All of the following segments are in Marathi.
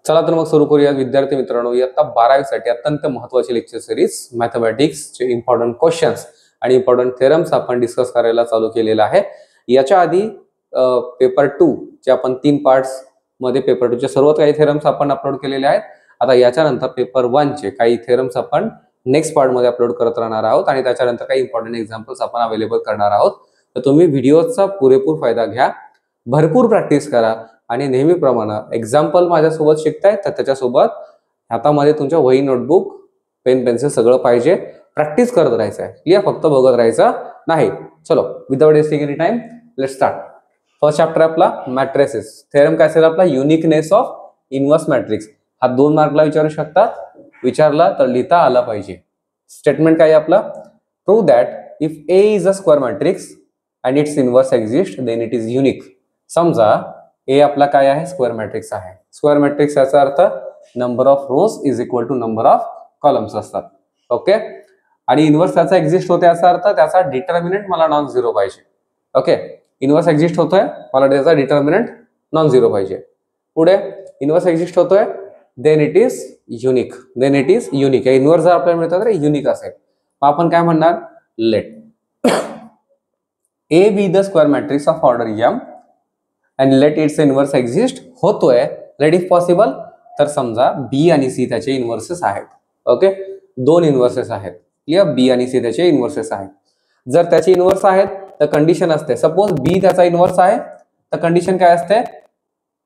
चला तर मग सुरू करूया विद्यार्थी मित्रांनो, इयत्ता 12वी साठी अत्यंत महत्त्वाची लेक्चर सिरीज मॅथमॅटिक्सचे इम्पॉर्टंट क्वेश्चन्स आणि इम्पॉर्टंट थेरम्स आपण डिस्कस करायला चालू केलेला आहे। याच्या आधी पेपर 2 चे आपण 3 पार्ट्स मध्ये पेपर 2 चे सर्व काही थेरम्स आपण अपलोड केलेले आहेत। आता याच्यानंतर पेपर 1 चे काही थेरम्स आपण नेक्स्ट पार्ट मध्ये अपलोड करत राहणार आहोत आणि त्याच्यानंतर काही इम्पॉर्टंट एक्झाम्पल्स आपण अवेलेबल करणार आहोत। तर तुम्ही व्हिडिओचा पुरेपूर फायदा घ्या, भरपूर प्रॅक्टिस करा आणि नेहमीप्रमाणे एक्झाम्पल माझ्यासोबत शिकताय तर त्याच्यासोबत हातामध्ये तुमच्या वही, नोटबुक, पेन, पेन्सिल सगळं पाहिजे। प्रॅक्टिस करत राहायचं आहे, क्लियर? फक्त बघत राहायचं नाही। चलो without wasting any time let's start. First chapter आपला मॅट्रिसेस। थेरम काय असेल आपला? Uniqueness of inverse matrix. हा 2 मार्कला विचारू शकतात, विचारला तर लिहिता आला पाहिजे। स्टेटमेंट काय आपला? Prove that if A is a square matrix and its inverse exist then it is unique. समजा A आपला काय आहे? स्क्वेअर मॅट्रिक्स आहे। स्क्वेअर मॅट्रिक्स याचा अर्थ number of rows is equal to number of columns असतात, ओके। आणि इनव्हर्स त्याचा एक्झिस्ट होते याचा अर्थ त्याचा डिटर्मिनंट मला नॉन झिरो पाहिजे, ओके। इनव्हर्स एक्झिस्ट होतोय, मला त्याचा डिटर्मिनंट नॉन झिरो पाहिजे। पुढे इनव्हर्स एक्झिस्ट होतोय then it is unique, then it is unique. Inverse जर आपल्याला मिळतं तर युनिक असेल। मग आपण काय म्हणणार? Let A be the square matrix of order m and let its inverse exist होतोय, let if possible। तर समजा B आणि C त्याचे इन्व्हर्सेस आहेत, ओके। 2 इन्व्हर्सेस आहेत, क्लियर? B आणि C त्याचे इन्व्हर्सेस आहेत। जर त्याचे इन्व्हर्स आहेत तर कंडिशन असते, सपोज B त्याचा इन्व्हर्स आहे तर कंडिशन काय असते?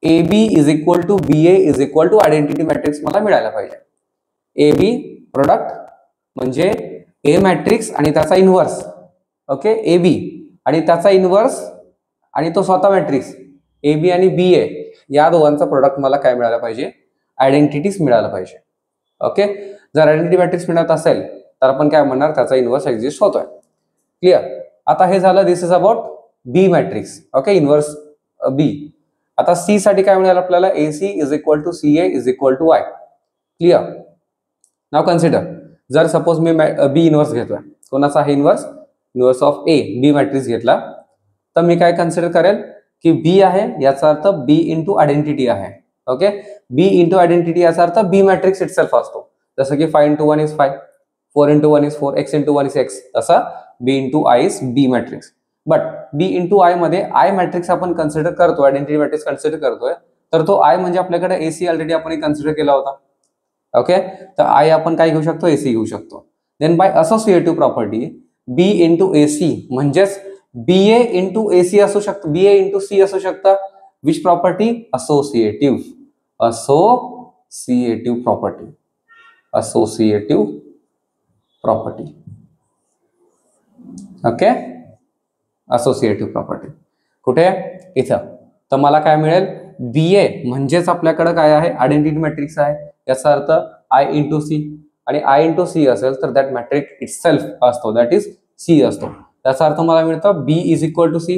AB is equal to BA is equal to identity matrix मला मिळायला पाहिजे। AB प्रोडक्ट म्हणजे A मॅट्रिक्स आणि त्याचा इन्व्हर्स, ओके। AB आणि त्याचा इन्व्हर्स आणि तो स्वतः मॅट्रिक्स AB आणि BA या दोघांचा प्रोडक्ट मला काय मिळाला पाहिजे? आयडेंटिटीज मिळायला पाहिजे, ओके। जर आयडेंटिटी मॅट्रिक्स मिळत असेल तर आपण काय म्हणणार? त्याचा इन्व्हर्स एक्झिस्ट होतोय, क्लियर? आता हे झालं, this is about B matrix, okay, inverse B। आता C साठी काय मिळालं आपल्याला? AC is equal to CA is equal to Y, clear? Now consider, जर सपोज मी B इन्व्हर्स घेतोय, कोणाचा आहे inverse? Inverse of A, B matrix घेतला तर मी काय कन्सिडर करेल की B आहे याचा अर्थ B इंटू आयडेंटिटी आहे, ओके। B इंटू आयडेंटिटी याचा अर्थ B मॅट्रिक्स इटसेल्फ असतो, जसं की 5 into 1 is 5, 4 into 1 is 4, x into 1 is x, तसा B into I is B matrix. But B into I मध्ये I मॅट्रिक्स आपण कन्सिडर करतो, आयडेंटिटी मॅट्रिक्स कन्सिडर करतोय, तर तो I म्हणजे आपल्याकडे AC ऑलरेडी आपण कन्सिडर केला होता, ओके। तर I आपण काय घेऊ शकतो? AC घेऊ शकतो। Then by associative property B into AC म्हणजेच BA इंटू AC असू शकतं, BA इंटू C असू शकतं। Which property? Associative, associative property, associative property, okay. Associative property कुठे? इथं। तर मला काय मिळेल? BA म्हणजेच आपल्याकडे काय आहे? आयडेंटिटी मॅट्रिक्स आहे, याचा अर्थ I इंटू C, आणि I इंटू C असेल तर दॅट मॅट्रिक्स इटसेल्फ असतो, दॅट इज C असतो। त्याचा अर्थ मला मिळतं B is equal to C।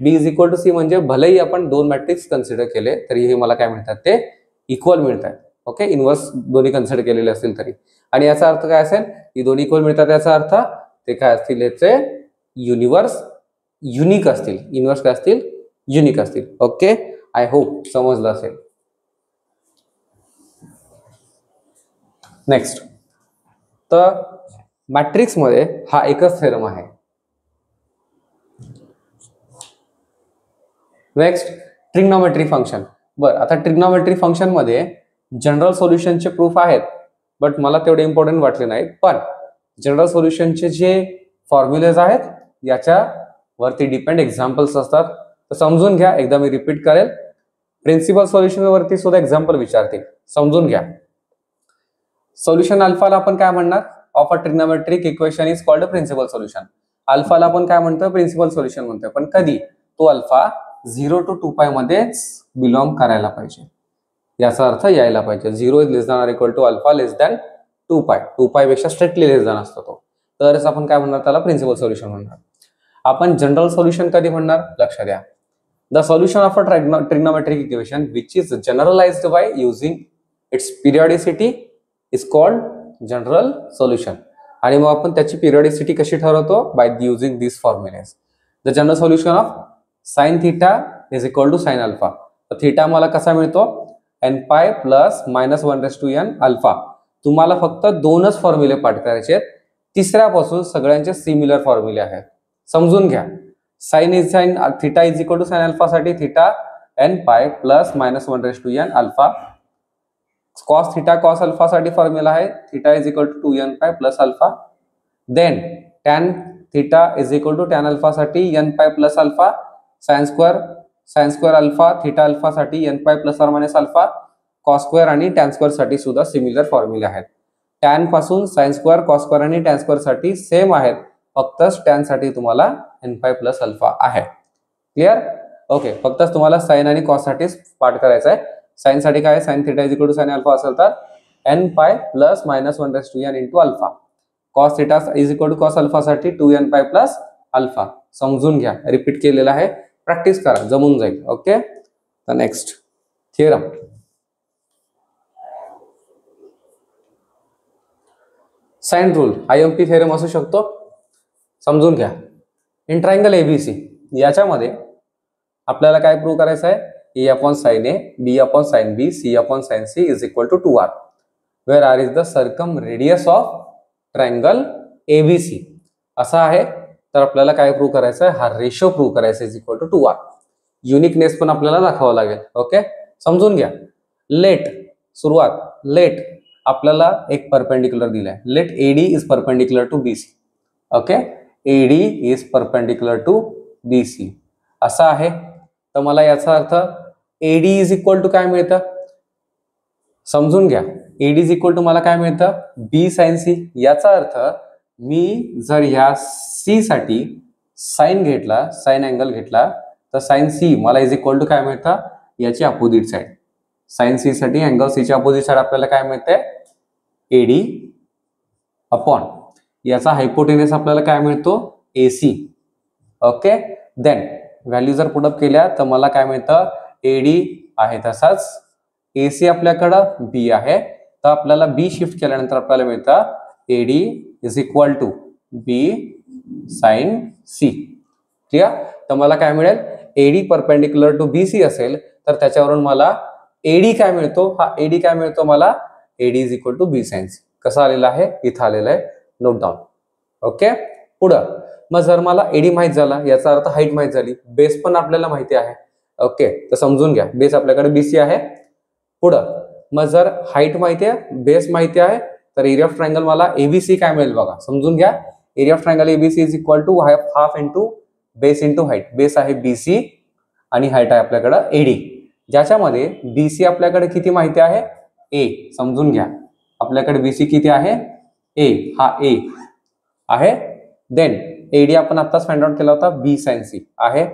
B is equal to C म्हणजे भलेही आपण 2 मॅट्रिक्स कन्सिडर केले तरीही मला काय मिळतात? ते इक्वल मिळतात, ओके। इन्व्हर्स दोन्ही कन्सिडर केलेले असतील तरी। आणि याचा अर्थ काय असेल? ही दोन्ही इक्वल मिळतात, याचा अर्थ ते काय असतील? याचे युनिव्हर्स युनिक असतील, इन्व्हर्स काय असतील? युनिक असतील, ओके। आय होप समजलं असेल। नेक्स्ट, तर मॅट्रिक्स मध्ये हा एकच थेरम आहे। Next, trigonometry function. बरं, आता ट्रिग्नोमेट्री फंक्शन मध्ये जनरल सोल्युशनचे प्रूफ आहेत, बट मला तेवढे इम्पॉर्टंट वाटले नाहीत। पण जनरल सोल्युशनचे जे फॉर्म्युलेज आहेत याच्या वरती डिपेंड एक्झाम्पल्स असतात, तर समजून घ्या। एकदा मी रिपीट करेल, प्रिन्सिपल सोल्युशन वरती सुद्धा एक्झाम्पल विचारतील, समजून घ्या। सोल्युशन अल्फाला आपण काय म्हणणार? Of a trigonometric equation is called a principal solution. अल्फाला आपण काय म्हणतो? प्रिन्सिपल सोल्युशन म्हणतोय। पण कधी? तो अल्फा 0 to 2π मध्येच बिलॉंग करायला पाहिजे, याचा अर्थ यायला पाहिजे 0 is less than or equal to alpha less than 2π, 2π पेक्षा स्ट्रिक्टली लेस दॅन असतो तो, तरच आपण काय म्हणणार? त्याला प्रिन्सिपल सोल्युशन म्हणणार। आपण जनरल सोल्युशन कधी म्हणणार? लक्ष द्या, the solution of a trigonometric equation which is generalized by using its periodicity is called general solution. आणि मग आपण त्याची पिरियडिसिटी कशी ठरवतो? By using this formulae. The general solution of sine theta is equal to sine alpha. तर थीटा मला कसा मिळतो? N pi plus -1/n alpha. तुम्हाला फक्त दोनच फॉर्म्युले पाठ करायचे आहेत. तिसऱ्यापासून सगळ्यांचे सिमिलर फॉर्म्युले आहेत. समजून घ्या. Sine theta is equal to sine alpha साठी theta n pi plus -1/n alpha. Cos theta cos alpha साठी फॉर्म्युला आहे theta is equal to 2n pi plus alpha. Then tan theta is equal to tan alpha साठी n pi plus alpha. Sine square alpha theta alpha साठी n pi plus or minus alpha. Cos square आणि टॅन स्क्वेअर साठी सुद्धा सिमिलर फॉर्म्युले आहेत. टॅन पासून साइन स्क्वेअर कॉस स्क्वेअर आणि टॅन स्क्वेअर साठी सेम आहेत. फक्त टॅन साठी तुम्हाला n पाय प्लस अल्फा आहे. क्लिअर? ओके. फक्त तुम्हाला साइन आणि कॉस साठी पाठ करायचा आहे. साइन साठी काय sine theta is equal to sine alpha असेल तर n pi plus -1/n into alpha. Cos theta is equal to cos alpha साठी 2n पाय प्लस अल्फा. समजून घ्या. रिपीट केलेला आहे. प्रॅक्टिस करा. जमून जाईल. ओके. तर next theorem. Sine rule IMP theorem असू शकतो. समजून घ्या. इन ट्रायंगल ABC याच्यामध्ये आपल्याला काय प्रूव्ह करायचं आहे A upon sin A, B upon sin B, C upon sin C is equal to 2R, where R is the circumradius of triangle ABC. असा आहे. तर आपल्याला काय प्रूव्ह करायचं आहे हा रेशो प्रूव्ह करायचा is equal to 2R. Uniqueness पण आपल्याला दाखवावं लागेल. ओके. समजून घ्या. लेट सुरुवात लेट आपल्याला एक परपेंडिक्युलर दिलाय. Let AD is perpendicular to BC. Okay. AD is perpendicular to BC असा आहे. तर मला याचा अर्थ AD इज इक्वल टू काय मिळतं समजून घ्या. AD इज इक्वल टू मला काय मिळतं B साइन C. याचा अर्थ मी जर ह्या C साठी साइन घेतला साइन अँगल घेतला तर साइन C मला इज इक्वल टू काय मिळतं याची अपोजिट साइड. साइन C साठी अँगल C ची अपोजिट साइड आपल्याला काय मिळते AD अपॉन याचा हायपोटेनस आपल्याला काय मिळतो AC. ओके. देन व्हॅल्यू जर पुटअप केल्या तर मला काय मिळतं AD आहे तसाच AC आपल्याकडं B आहे. तर आपल्याला B शिफ्ट केल्यानंतर आपल्याला मिळतं AD is equal to B sine C. Clear? तर मला काय मिळेल AD परपेंडिक्युलर टू BC असेल तर त्याच्यावरून मला AD काय मिळतो हा AD काय मिळतो मला AD is equal to B sine C. कसं आलेलं आहे इथं आलेलं आहे. Note down. ओके. पुढं मग जर मला AD माहित झाला याचा अर्थ हाईट माहित झाली. बेस पण आपल्याला माहिती आहे. ओके. तर समजून घ्या बेस आपल्याकडे BC आहे. पुढं मग जर हाईट माहिती आहे बेस माहिती आहे तर एरिया ऑफ ट्रायंगल मला ABC काय मिळेल बघा. समजून घ्या. Area of triangle ABC is equal to half into base into height. Base आहे BC आणि हाईट आहे आपल्याकडे AD. ज्याच्यामध्ये BC आपल्याकडे किती माहिती आहे A. समजून घ्या. आपल्याकडे BC किती आहे A. हा A आहे. देन AD आपण आताच फाइंड आउट केला होता B साइन C आहे.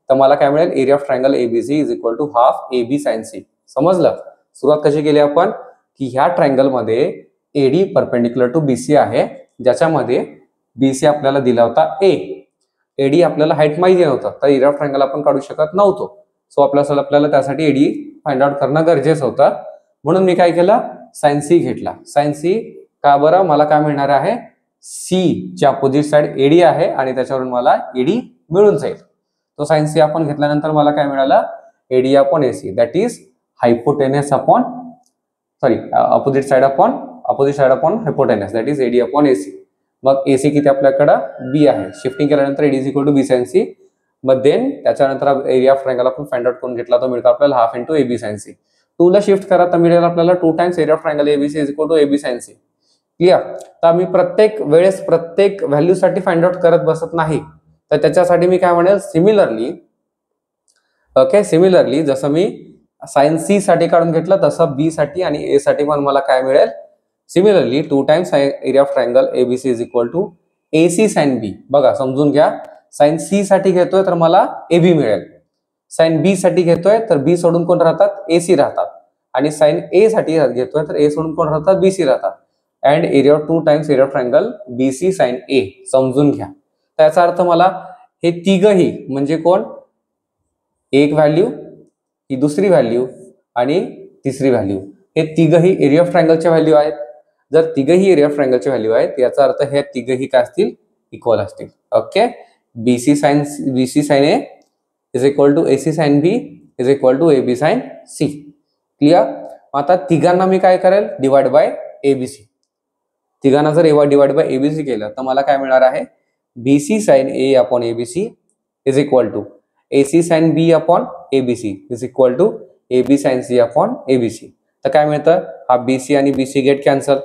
तर मला काय मिळेल area of triangle ABC is equal to half AB sine C. समजलं? सुरुवात कशी केली आपण की ह्या ट्रायंगल मध्ये AD परपेंडिक्युलर टू BC आहे ज्याच्यामध्ये BC आपल्याला दिला होता A. AD आपल्याला हाईट माहिती नव्हतं तर एरिया ऑफ ट्रायंगल आपण काढू शकत नव्हतो. सो आपल्याला त्यासाठी AD फाइंड आउट करणं गरजेचं होतं. म्हणून मी काय केलं साइन C घेतला. साइन C का बरं मला काय मिळणार आहे C ची अपोजिट साइड AD आहे आणि त्याच्यावरून मला AD मिळून जाईल. तो साइन C आपण घेतल्यानंतर मला काय मिळालं AD upon AC that is hypotenuse upon opposite side upon hypotenuse that is AD upon AC. मग AC किती आपल्याकडे B आहे. शिफ्टिंग केल्यानंतर AD is equal to B sine C. मग देन त्याच्यानंतर एरिया ऑफ ट्रायंगल आपण फाइंड आउट करून घेतला तो मिळतो आपल्याला half into AB sine C. 2 ला शिफ्ट करा तर मिळेल आपल्याला 2 times area of triangle ABC is equal to AB sine C. Clear? तर आम्ही प्रत्येक वेळेस प्रत्येक व्हॅल्यू साठी फाइंड आउट करत बसत नाही. तर त्याच्यासाठी मी काय म्हणेल सिमिलरली ओके सिमिलरली जसं मी साइन C साठी काढून घेतलं तसं B साठी आणि A साठी पण मला काय मिळेल similarly 2 times area of triangle ABC is equal to AC sine B. बघा समजून घ्या. साइन C साठी घेतोय तर मला AB मिळेल. साइन B साठी घेतोय तर B सोडून कोण राहतात AC राहतात आणि साइन A साठी घेतोय तर A सोडून कोण राहतात BC राहतात. And area 2 times area of triangle BC sine A. समजून घ्या. त्याचा अर्थ मला हे तिघही म्हणजे कोण एक व्हॅल्यू ही दुसरी व्हॅल्यू आणि तिसरी व्हॅल्यू हे तिघही एरिया ऑफ ट्रायंगलच्या व्हॅल्यू आहेत. जर तिघही एरिया ऑफ ट्रायंगलचे व्हॅल्यू आहेत याचा अर्थ हे तिघही काय असतील इक्वल असतील. Okay. BC sine A is equal to AC sine B is equal to AB sine C. Clear? आता तिघांना मी काय करेल, डिवाइड बाय एबीसी. तिघांना जर डिवाइड बाय एबीसी केलं तर मला काय मिळणार आहे, BC sine A upon ABC is equal to AC sine B upon ABC is equal to AB sine C upon ABC. तर काय मिळतं, हा बीसी आणि बीसी गेट कॅन्सल,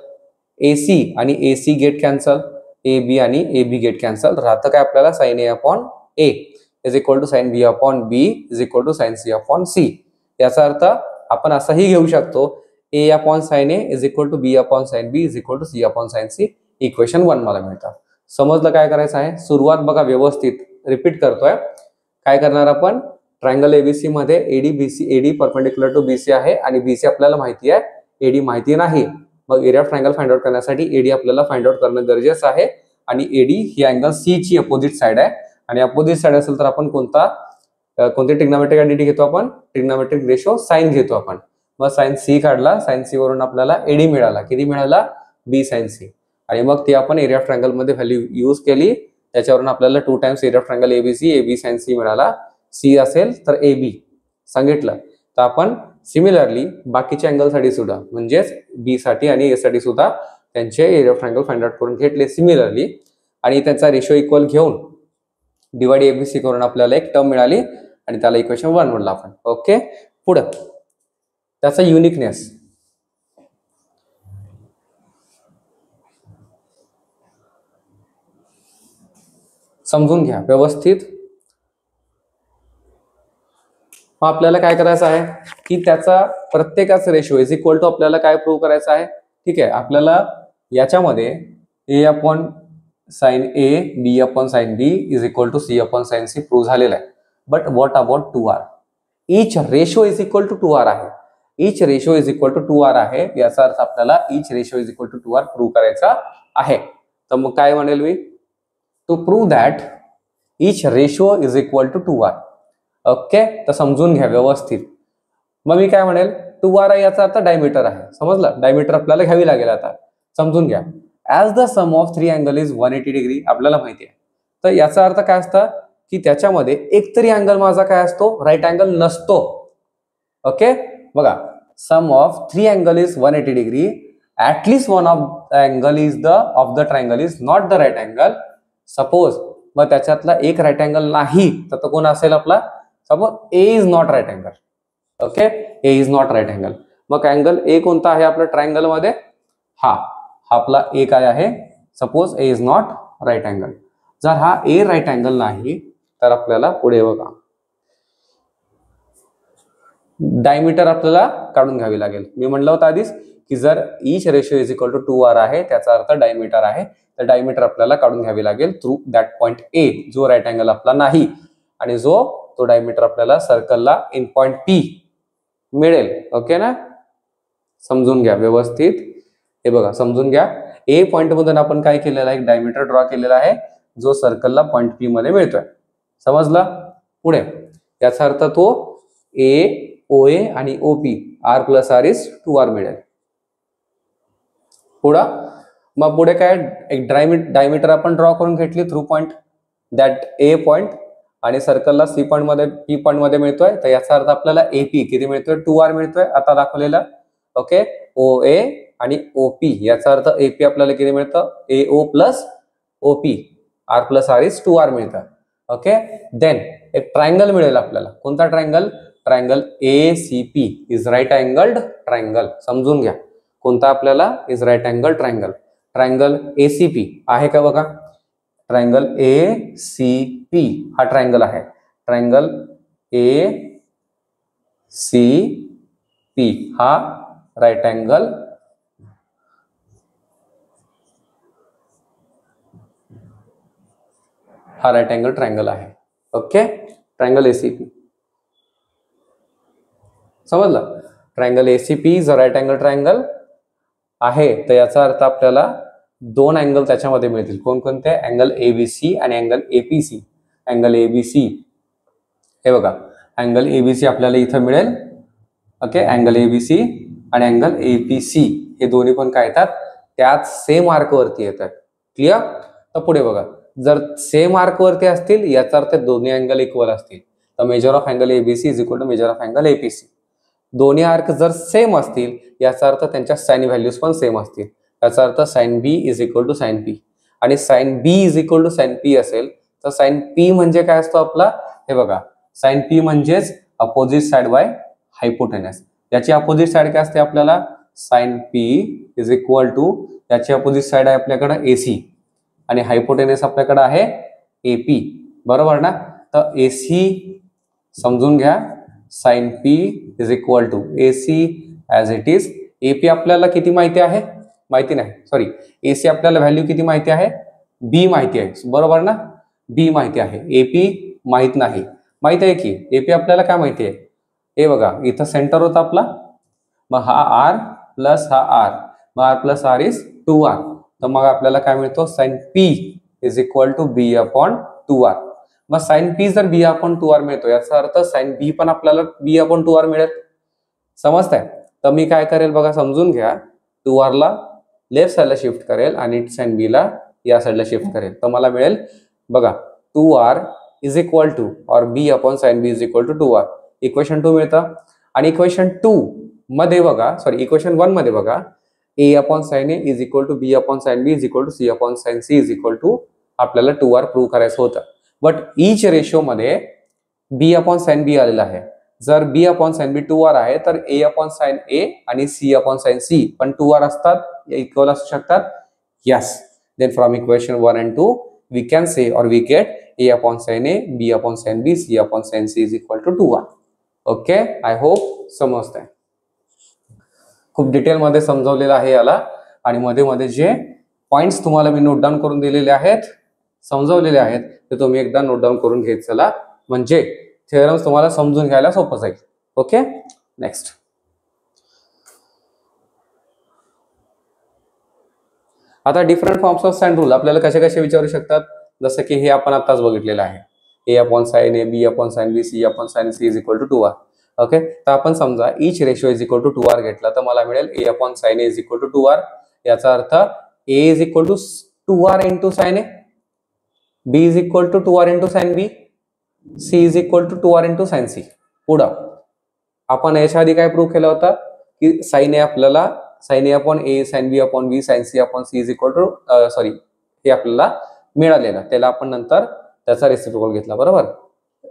एसी आणि AC get cancel, A B आणि ए बी गेट कॅन्सल, राहतं काय आपल्याला sine A upon A is equal to sine B upon B is equal to sine C upon C. याचा अर्थ आपण असाही घेऊ शकतो, A upon sine A is equal to B upon sine B is equal to C upon sine C. Equation 1 मला मिळतं. समजलं काय करायचं आहे. सुरुवात बघा व्यवस्थित रिपीट करतोय. काय करणार आपण, ट्रायंगल एबीसी मध्ये AD BC, AD perpendicular to BC आहे आणि बीसी आपल्याला माहिती आहे, एडी माहिती नाही. मग area of triangle find out करण्यासाठी एडी आपल्याला फाइंड आउट करणं गरजेचं आहे. आणि एडी ही अँगल सी ची अपोजिट साइड आहे आणि अपोजिट साइड असेल तर आपण कोणती ट्रिग्नोमेट्रिक आयडेंटिटी घेतो, आपण ट्रिग्नोमेट्रिक रेशो साइन घेतो आपण. मग साइन सी काढला, साइन सी वरून आपल्याला एडी मिळाला, किती मिळाला, बी साइन सी. आणि मग ती आपण एरिया ऑफ ट्रायंगल मध्ये व्हॅल्यू यूज केली, त्याच्यावरून आपल्याला 2 times area of triangle ABC, AB sine C मिळाला. सी असेल तर ए बी सांगितलं. तर आपण सिमिलरली बाकीच्या अँगलसाठी सुद्धा म्हणजेच बी साठी आणि ए साठी सुद्धा त्यांचे area of triangle find out करून घेतले सिमिलरली आणि त्यांचा रेशो इक्वल घेऊन डिवाइड एबीसी करून आपल्याला एक टर्म मिळाली आणि त्याला इक्वेशन 1 म्हणलं आपण. ओके, पुढं त्याचा युनिकनेस. समजून घ्या व्यवस्थित. आपल्याला काय करायचं आहे की त्याचा प्रत्येकाचा रेशो इज इक्वल टू आपल्याला काय प्रूव्ह करायचं आहे. ठीक आहे, आपल्याला याच्यामध्ये A upon sine A, B upon sine B is equal to C upon sine C prove झालेला आहे. But what about 2r, each ratio is equal to 2r आहे. Each ratio is equal to 2r आहे, याचा अर्थ आपल्याला each ratio is equal to 2r prove करायचा आहे. तर मग काय म्हणेल मी, to prove that each ratio is equal to 2r. Okay, तर समजून घ्या व्यवस्थित. मग मी काय म्हणेल, 2r याचा अर्थ डायमीटर आहे. समजलं, डायमीटर आपल्याला घ्यावी लागेल. आता समजून घ्या. As the sum of 3 angle is 180 degree आपल्याला माहिती आहे. तर याचा अर्थ काय असतं की त्याच्यामध्ये एकतरी अँगल माझा काय असतो, राईट अँगल नसतो. ओके, बघा, sum of 3 angle is 180 degree, at least one of the angle is the of the triangle is not the right angle. Suppose मग त्याच्यातला एक राईट अँगल नाही तर तो कोण असेल आपला, suppose A is not right angle. Okay, A is not right angle. मग अँगल ए कोणता आहे आपल्या ट्रायंगल मध्ये, हा आपला ए काय आहे, suppose A is not right angle. जर हा ए राईट अँगल नाही तर आपल्याला पुढे बघा डायमीटर आपल्याला काढून घ्यावी लागेल. मी म्हणलं होतं आधीच की जर each ratio is equal to 2r आहे त्याचा अर्थ डायमीटर आहे. तर डायमीटर आपल्याला काढून घ्यावी लागेल थ्रू दॅट पॉइंट ए, जो राईट अँगल आपला नाही आणि जो तो डायमीटर आपल्याला सर्कलला इन पॉइंट पी मिळेल. ओके ना, समजून घ्या व्यवस्थित. हे बघा समजून घ्या, ए पॉइंट मधून आपण काय केलेलं आहे, एक डायमीटर ड्रॉ केलेला आहे जो सर्कलला पॉइंट पी मध्ये मिळतोय. समजला. पुढे याचा अर्थ तो ए, ओ ए आणि O P, R plus R is 2r मिळेल. पुढं मग पुढे काय, एक डायमीटर आपण ड्रॉ करून घेतली through point that A point आणि सर्कलला सी पॉइंट मध्ये, पी पॉइंट मध्ये मिळतोय. तर याचा अर्थ आपल्याला एपी किती मिळतोय, 2r मिळतोय आता दाखवलेला. ओके, ओ ए आणि ओपी, याचा अर्थ एपी आपल्याला किती मिळतं, A O plus OP, r plus R is 2r मिळतं. ओके, देन एक ट्रायंगल मिळेल आपल्याला. कोणता triangle, triangle A C P is right angled triangle. समजून घ्या, कोणता आपल्याला, is right angle triangle. Triangle ACP आहे का बघा, ट्रायंगल ए सी पी हा ट्रायंगल आहे. ट्रायंगल ए सी पी हा राईट अँगल ट्रायंगल आहे. ओके, ट्रायंगल एसीपी समजलं. Triangle ACP is right angle triangle आहे. तर याचा अर्थ आपल्याला 2 अँगल त्याच्यामध्ये मिळतील. कोणकोणते, अँगल एबीसी आणि अँगल एपीसी. अँगल एबीसी हे बघा, अँगल एबीसी आपल्याला इथं मिळेल. ओके, अँगल एबीसी आणि अँगल एपीसी हे दोन्ही पण काय येतात, त्याच सेम आर्क वरती येतात. क्लिअर. तर पुढे बघा, जर सेम आर्क वरती असतील याचा अर्थ दोन्ही अँगल इक्वल असतील. तर measure of angle ABC is equal to measure of angle APC. दोन्ही आर्क जर सेम असतील याचा अर्थ त्यांच्या साइन व्हॅल्यूज पण सेम असतील. याचा अर्थ sine B is equal to sine P. आणि sine B is equal to sine P असेल तर साइन पी म्हणजे काय असतो आपला, हे बघा, साइन पी म्हणजेच अपोजिट साइड बाय हायपोटेनस. याची अपोजिट साइड काय असते आपल्याला, sine P is equal to, याची अपोजिट साइड आहे आपल्याकडे एसी आणि हायपोटेनस आपल्याकडे आहे एपी, बरोबर ना. तर एसी समजून घ्या, sine P is equal to AC as it is. AP आपल्याला किती माहिती आहे, माहिती नाही, सॉरी, एसी आपल्याला व्हॅल्यू किती माहिती आहे, बी माहिती आहे, बरोबर ना. बी माहिती आहे, एपी माहित नाही. माहित आहे की एपी आपल्याला काय माहिती आहे, हे बघा इथं सेंटर होता आपला, मग हा आर प्लस हा आर, मग R plus R is 2r. तर मग आपल्याला काय मिळतो, sine P is equal to B upon 2r. मग साइन पी जर बी अपॉन 2r मिळतो याचा अर्थ साइन बी पण आपल्याला बी अपॉन 2r मिळेल. समजताय. तर मी काय करेल बघा, समजून घ्या, 2r ला लेफ्ट साइडला शिफ्ट करेल आणि साइन बी ला या साइडला शिफ्ट करेल. तर मला मिळेल बघा 2r इज इक्वल टू और B upon sine B is equal to 2r. Equation 2 मिळतं. आणि इक्वेशन 2 मध्ये बघा, सॉरी इक्वेशन 1 मध्ये बघा, A upon sine A is equal to B upon sine B is equal to C upon sine C is equal to आपल्याला 2r प्रूव्ह करायचं होतं. बट ईच रेशो मध्ये बी अपॉन साइन बी आलेला आहे. जर बी अपॉन साइन बी 2r आहे तर ए अपॉन साइन ए आणि सी अपॉन साइन सी पण 2r असतात, इक्वल असू शकतात. Yes, then from equation 1 and 2 we can say और we get A upon sine A, B upon sine B, C upon sine C is equal to 2r. Okay, I hope समजतंय. खूप डिटेल मध्ये समजवलेलं आहे याला. आणि मध्ये मध्ये जे पॉइंट्स तुम्हाला मी नोट डाऊन करून दिलेले आहेत, समजवलेले आहेत, ते तुम्ही एकदा नोट डाऊन करून घेत चला, म्हणजे थेरम्स तुम्हाला समजून घ्यायला सोपं जाईल. Okay, next. आता different forms of sine rule आपल्याला कसे कसे विचारू शकतात, जसं की हे आपण आताच बघितलेलं आहे, A upon sine A, B upon sine B, C upon sine C is equal to 2r. Okay, तर आपण समजा each ratio is equal to 2r घेतला तर मला मिळेल A upon sine A is equal to 2r. याचा अर्थ A is equal to 2r into sine A, B is equal to 2r into sine B, C is equal to 2r into sine C. पुढं आपण याच्या आधी काय प्रूव्ह केलं होतं की साइन ए आपल्याला sine A upon A, sine B upon B, sine C upon C is equal to, sorry, हे आपल्याला मिळालेलं, त्याला आपण नंतर त्याचा रेसिप्रोकल घेतला, बरोबर,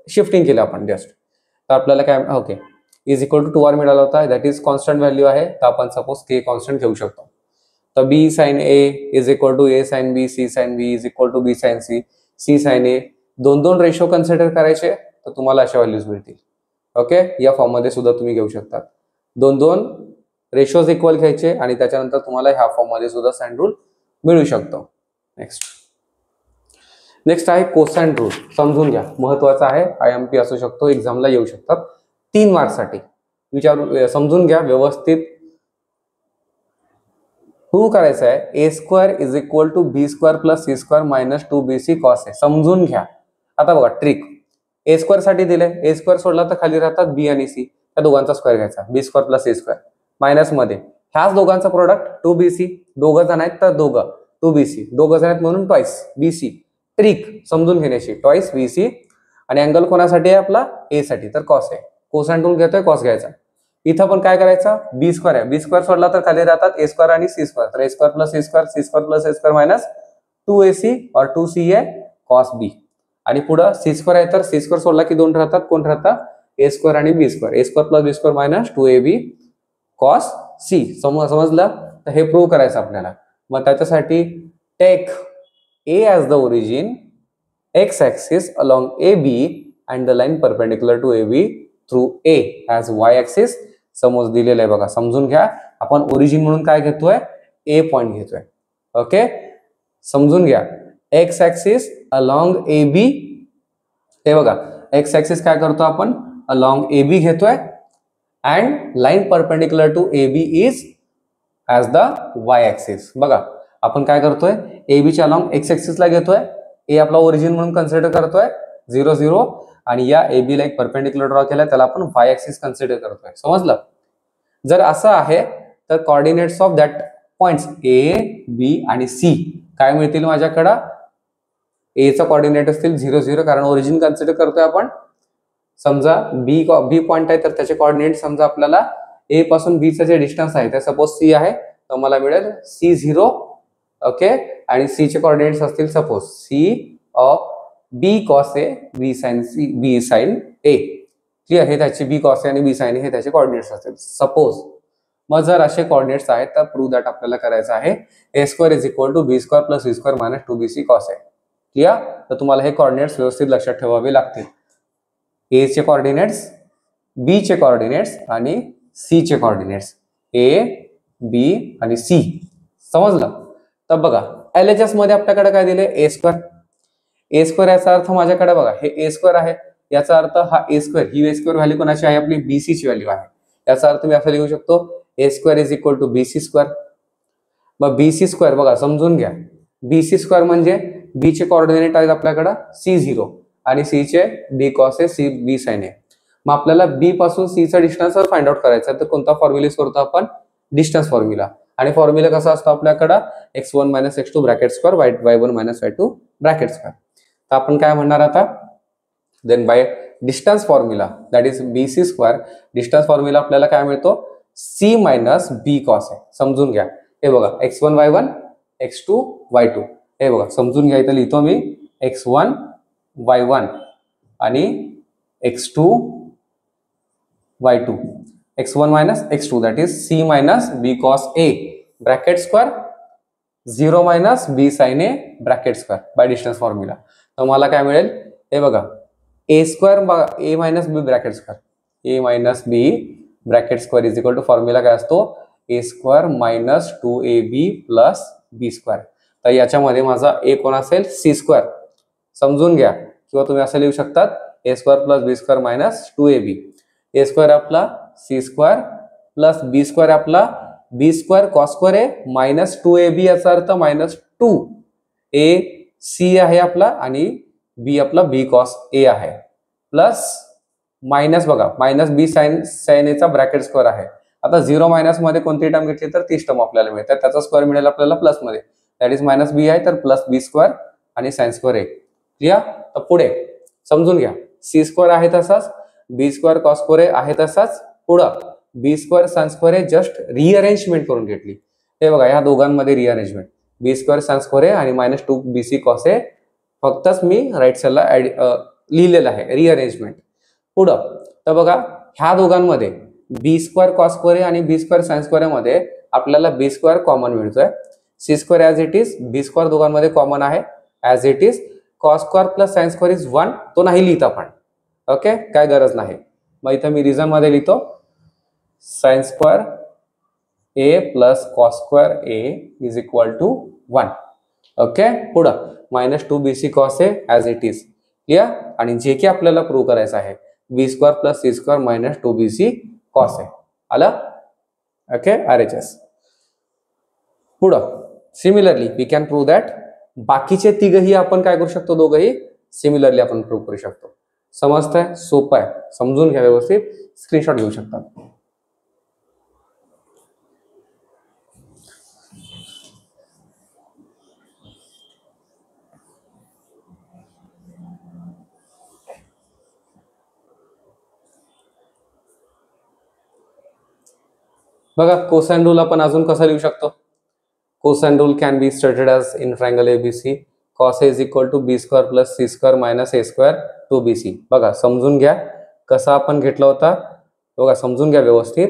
शिफ्टिंग केलं आपण जस्ट. तर आपल्याला काय, okay, is equal to 2r मिळाला होता, दॅट इज कॉन्स्टंट व्हॅल्यू आहे. तर आपण सपोज के कॉन्स्टंट घेऊ शकतो. तर B sine A is equal to A sine B, C sine B is equal to B sine C, C sine A. दोन दोन रेशो कन्सिडर करायचे तर तुम्हाला अशा व्हॅल्यूज मिळतील. ओके, या फॉर्म मध्ये सुद्धा तुम्ही घेऊ शकता. दोन दोन रेशोज इक्वल घ्यायचे आणि त्याच्यानंतर तुम्हाला ह्या फॉर्म मध्ये सुद्धा साइन रूल मिळू शकतो. नेक्स्ट आहे कोसाइन रूल. समजून घ्या, महत्वाचा आहे, IMP असू शकतो, एक्झामला येऊ शकतात 3 मार्क्ससाठी. विचारू, समजून घ्या व्यवस्थित. प्रूव्ह करायचं आहे A square is equal to B square plus C square minus 2bc cos A. समजून घ्या. आता बघा ट्रिक, ए स्क्वेअर साठी दिले, ए स्क्वेअर सोडला तर खाली राहतात बी आणि सी, त्या दोघांचा स्क्वेअर घ्यायचा, B square plus C square, minus मध्ये ह्याच दोघांचा प्रोडक्ट 2bc, दोघं जण आहेत तर दोघं 2bc, दोघं जण आहेत म्हणून ट्वाइस bc. ट्रिक समजून घेण्याची, ट्वाइस bc. आणि अँगल कोणासाठी आहे आपला, ए साठी, तर कॉस आहे. कोसाइन रूल घेतोय, कॉस घ्यायचा. इथं पण काय करायचं, बी स्क्वेअर आहे, बी स्क्वेअर सोडला तर खाली राहतात ए स्क्वेअर आणि सी स्क्वेअर, तर A square plus C square, C square plus A square minus 2ac और 2ca कॉस बी. आणि पुढं सी स्क्वेअर आहे तर सी स्क्वेअर सोडला की दोन राहतात, कोण राहतात, ए स्क्वेअर आणि B square, A square plus B square minus 2ab cos C. समजलं. तर हे प्रूव्ह करायचं आपल्याला. मग त्याच्यासाठी take A as the origin, X axis along AB and the line perpendicular to AB through A as Y axis. समज दिलेलं आहे बघा, समजून घ्या. आपण ओरिजिन म्हणून काय घेतोय, ए पॉइंट घेतोय. ओके, समजून घ्या. एक्स ॲक्सिस अलॉंग AB, हे बघा एक्स ॲक्सिस काय करतो आपण, अलॉंग AB घेतोय and line perpendicular to AB is as the Y axis. बघा आपण काय करतोय, AB च्या अलॉंग एक्स ॲक्सिसला घेतोय, ए आपला ओरिजिन म्हणून कन्सिडर करतोय 0 0, आणि या AB ला एक परपेंडिक्युलर ड्रॉ केला, त्याला आपण वाय ॲक्सिस कन्सिडर करतोय. समजलं. जर असं आहे तर coordinates of that points A, B आणि C काय मिळतील माझ्याकडं, ए चा कोऑर्डिनेट असतील 0 0, कारण ओरिजिन कन्सिडर करतोय आपण, समजा बी पॉइंट आहे तर त्याचे कोऑर्डिनेट समजा आपल्याला ए पासून बी चा जे डिस्टन्स आहे ते सपोज सी आहे तर मला मिळेल C0 ओके आणि सी चे कोऑर्डिनेट्स असतील सपोज C of B cos A B sine C B sine A clear हे त्याचे बी कॉस ए आणि बी साइन ए हे त्याचे कोऑर्डिनेट्स असतील सपोज. मग जर असे कोऑर्डिनेट्स आहेत तर प्रूव्ह दॅट आपल्याला करायचं आहे a square is equal to b square plus c square minus 2bc cos a. Clear तर तुम्हाला हे कोऑर्डिनेट्स व्यवस्थित लक्षात ठेवावे लागतील. a चे कोऑर्डिनेट्स b चे कोऑर्डिनेट्स आणि c चे कोऑर्डिनेट्स a b आणि c समजलं. तर बघा LHS मध्ये आपल्याकडे काय दिले a स्क्वेअर याचा अर्थ माझ्याकडे बघा हे a स्क्वेअर आहे याचा अर्थ हा a square he a square value कोणाची आहे आपली bc ची व्हॅल्यू आहे याचा अर्थ मी असं लिहू शकतो a square is equal to bc square. मग bc स्क्वेअर बघा समजून घ्या bc स्क्वेअर म्हणजे b चे कोऑर्डिनेट आहेत आपल्याकडे C0 आणि c चे d cos a c b sin a. मग आपल्याला b पासून c चा डिस्टन्स फाइंड आउट करायचा आहे तर कोणता फॉर्म्युला यूज करतो आपण डिस्टन्स फॉर्म्युला आणि फॉर्म्युला कसा असतो आपल्याकडे x1 - x2 bracket square y1 - y2 bracket square. तर आपण काय म्हणणार आता then by distance formula that is bc square distance formula आपल्याला काय मिळतो c minus b cos a. समजून घ्या हे बघा x1 y1 x2 y2 हे बघा समजून घ्या इथे लिहितो मी x1 y1 आणि x2 y2 x1 minus x2 that is c minus b cos a bracket square 0 minus b sin a bracket square by distance formula. तर मला काय मिळेल हे बघा a square a minus b bracket square a minus b bracket square is equal to formula काय असतो a square minus 2ab plus b square. तर याच्यामध्ये माझा a कोण असेल c स्क्वेअर समजून घ्या किंवा तुम्ही असं लिहू शकतात a square plus b square minus 2ab a square आपला c square plus b square आपला b square cos square a minus 2ab याचा अर्थ मायनस 2 a c आहे आपला आणि b आपला b cos a आहे प्लस मायनस बघा मायनस b sin a चा ब्रॅकेट स्क्वेअर आहे. आता 0 मायनस मध्ये कोणती टर्म घेतली तर तीच टर्म आपल्याला मिळते त्याचा स्क्वेअर मिळेल आपल्याला प्लस मध्ये दॅट इज मायनस b आहे तर प्लस b स्क्वेअर आणि sin स्क्वेअर a. क्लियर. तर पुढे समजून घ्या c स्क्वेअर आहे तसाच b square cos square a आहे तसाच पुढं b square sin square a just rearrangement करून घेतली. हे बघा या दोघांमध्ये rearrangement b square sin square a आणि मायनस 2bc cos a फक्तच मी राईट साइडला लिहिलेलं आहे रिअरेंजमेंट. पुढं तर बघा ह्या दोघांमध्ये b square cos square a आणि b square sin square a मध्ये आपल्याला b स्क्वेअर कॉमन मिळतोय c square as it is b square दोघांमध्ये कॉमन आहे as it is cos square plus sin square is 1 तो नाही लिहित आपण ओके काय गरज नाही. मग इथं मी रिझन मध्ये लिहितो sin square a plus cos square a is equal to 1 okay. पुढं minus 2bc cos a as it is clear आणि जे की आपल्याला प्रूव्ह करायचं आहे b square plus c square minus 2bc cos a आलं ओके RHS. पुढं similarly we can prove that बाकीचे तिघही आपण काय करू शकतो दोघंही सिमिलरली आपण प्रूव्ह करू शकतो. समजतंय सोपं आहे समजून घ्या व्यवस्थित स्क्रीनशॉट घेऊ शकता. बघा कोसाइन रूल आपण अजून कसं लिहू शकतो cosine rule can be stated as in triangle ABC cos a is equal to b square plus c square minus a square 2bc. बघा समजून घ्या कसा आपण घेतला होता बघा समजून घ्या व्यवस्थित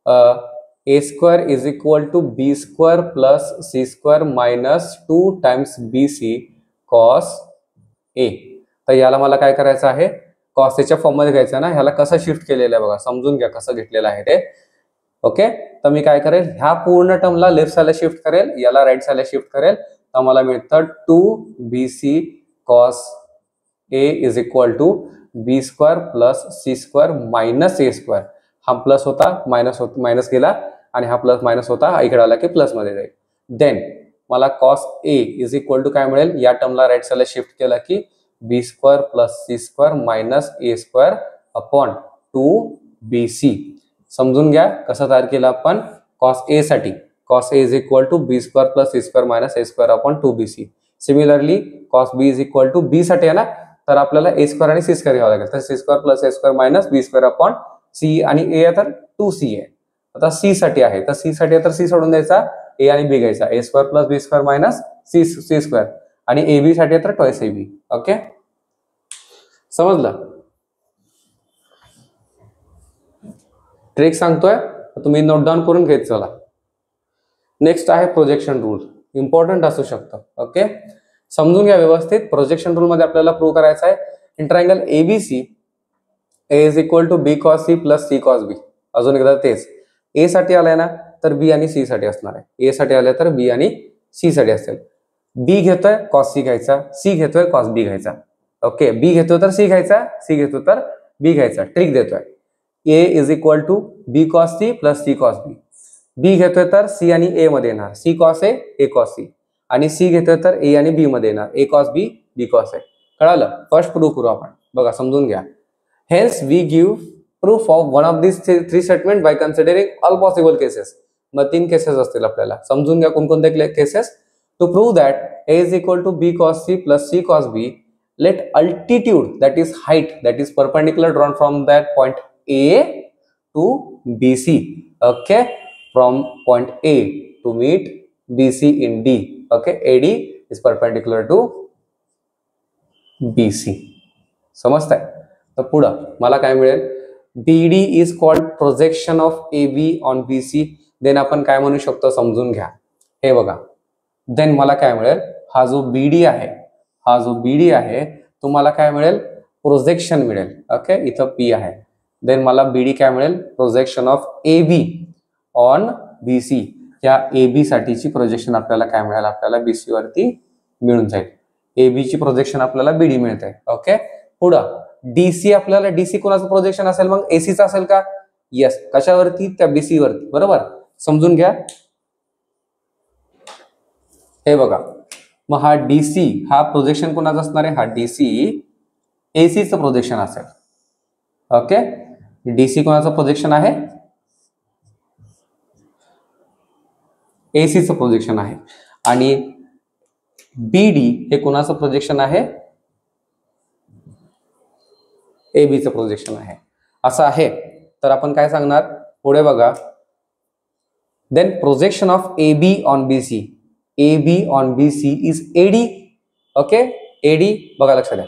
a square is equal to b square plus c square minus 2 times bc cos a. तर याला मला काय करायचं आहे cos a च्या फॉर्म मध्ये घ्यायचं ना ह्याला कसं शिफ्ट केलेलं आहे बघा समजून घ्या कसं घेतलेलं आहे ते ओके. तर मी काय करेल ह्या पूर्ण टर्मला लेफ्ट साइडला शिफ्ट करेल याला राईट साइडला शिफ्ट करेल तर मला मिळतं 2bc cos a is equal to b square plus c square minus a square. हा प्लस होता मायनस गेला आणि हा प्लस मायनस होता इकडे आला की प्लस मध्ये जाईल. देन मला cos a is equal to काय मिळेल या टर्मला राईट साइडला शिफ्ट केला की b square plus c square minus a square upon 2bc. समजून घ्या कसं तयार केलं आपण cos a साठी cos a is equal to b square plus c square minus a square upon 2bc. Similarly cos b is equal to b साठी आहे ना तर आपल्याला ए स्क्वेअर आणि सी स्क्वेअर घ्यावं लागेल. तर C square plus A square minus B square upon C आणि ए आहे तर 2c आहे. आता सी साठी आहे तर सी साठी तर सी सोडून द्यायचा, ए आणि बी घ्यायचा, ए square plus B square minus C square आणि ए बी साठी तर ट्वाइस ए बी. ओके, समजलं? ट्रिक सांगतोय तुम्ही नोट डाऊन करून घेत चला. नेक्स्ट आहे प्रोजेक्शन रूल, इम्पॉर्टंट असू शकतं. ओके, समजून घ्या व्यवस्थित. प्रोजेक्शन रूल मध्ये आपल्याला प्रूव्ह करायचं आहे in triangle ABC A is equal to B cos C plus C cos B. अजून एकदा तेच, ए साठी आलाय ना तर बी आणि सी साठी असणार आहे, ए साठी आलाय तर बी आणि सी साठी असेल. बी घेतोय कॉस सी घ्यायचा, सी घेतोय कॉस बी घ्यायचा. ओके, बी घेतोय तर सी घ्यायचा, सी घेतोय तर बी घ्यायचा. ट्रिक देतोय A is equal to B cos C plus C cos B. B घेतोय तर सी आणि ए मध्ये येणार C cos A cos C, आणि सी घेतोय तर ए आणि बी मध्ये येणार ए कॉस बी कॉस ए. कळालं? फर्स्ट प्रूव्ह करू आपण. बघा समजून घ्या. Hence we give proof of one of this three statement by considering all possible cases. मग 3 केसेस असतील आपल्याला. समजून घ्या कोणकोणते cases. To prove that A is equal to B cos C plus C cos B, let altitude that is height that is perpendicular drawn from that point A to BC. Okay, from point A to meet BC in D. Okay, AD is perpendicular to BC. समजताय? तर पुढं मला काय मिळेल, BD is called projection of AB on BC. Then आपण काय म्हणू शकतो समजून घ्या. हे बघा, देन मला काय मिळेल, हा जो BD आहे तुम्हाला काय मिळेल, प्रोजेक्शन मिळेल. ओके, इथं P आहे. देन मला BD काय मिळेल, projection of AB on BC. या AB साठीची प्रोजेक्शन आपल्याला काय मिळेल, आपल्याला BC वरती मिळून जाईल. AB ची प्रोजेक्शन आपल्याला BD मिळते. ओके, पुढं DC आपल्याला DC कोणाचं प्रोजेक्शन असेल, मग AC चा असेल का? येस. कशावरती? त्या BC वरती. बरोबर, समजून घ्या. हे बघा, मग हा DC हा प्रोजेक्शन कोणाचा असणार आहे, हा DC AC चं प्रोजेक्शन असेल. ओके, DC कोणाचं प्रोजेक्शन आहे, AC चं प्रोजेक्शन आहे. आणि BD हे कोणाचं प्रोजेक्शन आहे, AB चं प्रोजेक्शन आहे. असं आहे. तर आपण काय सांगणार पुढे बघा. Then projection of AB on BC, AB on BC is AD. Okay, AD बघा लक्षात द्या.